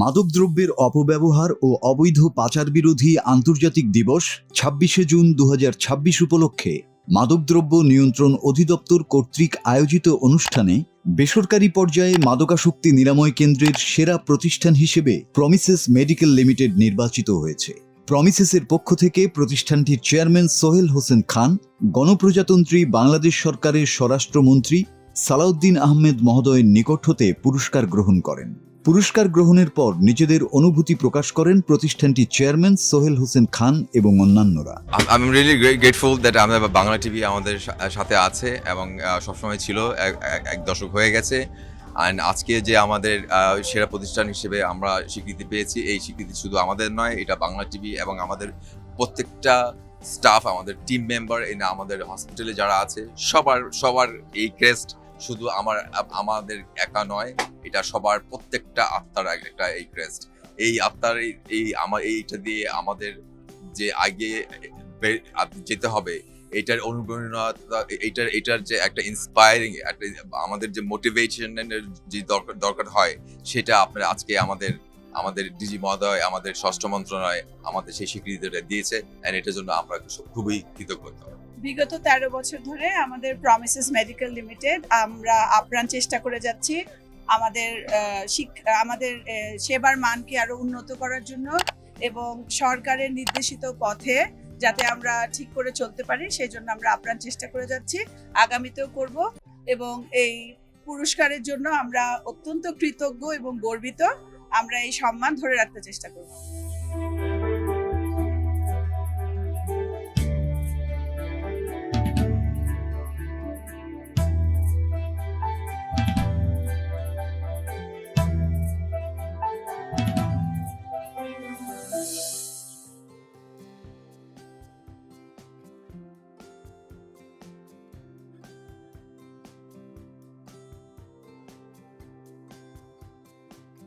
মাদকদ্রব্যের অপব্যবহার ও অবৈধ পাচার বিরোধী আন্তর্জাতিক দিবস ২৬শে জুন ২০২৬ উপলক্ষে মাদকদ্রব্য নিয়ন্ত্রণ অধিদপ্তর কর্তৃক আয়োজিত অনুষ্ঠানে বেসরকারি পর্যায়ে মাদকাসক্তি নিরাময় কেন্দ্রের সেরা প্রতিষ্ঠান হিসেবে প্রমিসেস মেডিকেল লিমিটেড নির্বাচিত হয়েছে। প্রমিসেসের পক্ষ থেকে প্রতিষ্ঠানটির চেয়ারম্যান সোহেল হোসেন খান গণপ্রজাতন্ত্রী বাংলাদেশ সরকারের স্বরাষ্ট্রমন্ত্রী সালাউদ্দিন আহমেদ মহোদয়ের নিকট হতে পুরস্কার গ্রহণ করেন। পুরস্কার গ্রহণের পর নিজেদের অনুভূতি প্রকাশ করেন প্রতিষ্ঠানটির চেয়ারম্যান সোহেল হোসেন খান এবং অন্যান্যরা। I'm really grateful that আমাদের বাংলা টিভি আমাদের সাথে আছে এবং সবসময় ছিল, এক দশক হয়ে গেছে। আর আজকে যে আমাদের সেরা প্রতিষ্ঠান হিসেবে আমরা স্বীকৃতি পেয়েছি, এই স্বীকৃতি শুধু আমাদের নয়, এটা বাংলা টিভি এবং আমাদের প্রত্যেকটা স্টাফ, আমাদের টিম মেম্বার, আমাদের হসপিটালে যারা আছে সবার এই ক্রেস্ট শুধু আমাদের একা নয়, এটা সবার প্রত্যেকটা আত্মার একটা এই ক্রেস্ট। এই আত্মার এইটা দিয়ে আমাদের যে আগে যেতে হবে, এটার অনুপ্রেরণা, এটার যে একটা ইন্সপায়ারিং একটা আমাদের যে মোটিভেশনের যে দরকার হয়, সেটা আপনারা আজকে আমাদের ডিজি মহোদয়, আমাদের স্বরাষ্ট্র মন্ত্রণালয় আমাদের সেই স্বীকৃতিটা দিয়েছে, এন্ড এটার জন্য আমরা খুবই কৃতজ্ঞ। বিগত 13 বছর ধরে আমাদের প্রমিসেস মেডিকেল লিমিটেড আমরা আপ্রাণ চেষ্টা করে যাচ্ছি আমাদের সেবার মানকে আরো উন্নত করার জন্য এবং সরকারের নির্দেশিত পথে যাতে আমরা ঠিক করে চলতে পারি, সেই জন্য আমরা আপ্রাণ চেষ্টা করে যাচ্ছি, আগামীতেও করব। এবং এই পুরস্কারের জন্য আমরা অত্যন্ত কৃতজ্ঞ এবং গর্বিত। আমরা এই সম্মান ধরে রাখতে চেষ্টা করব।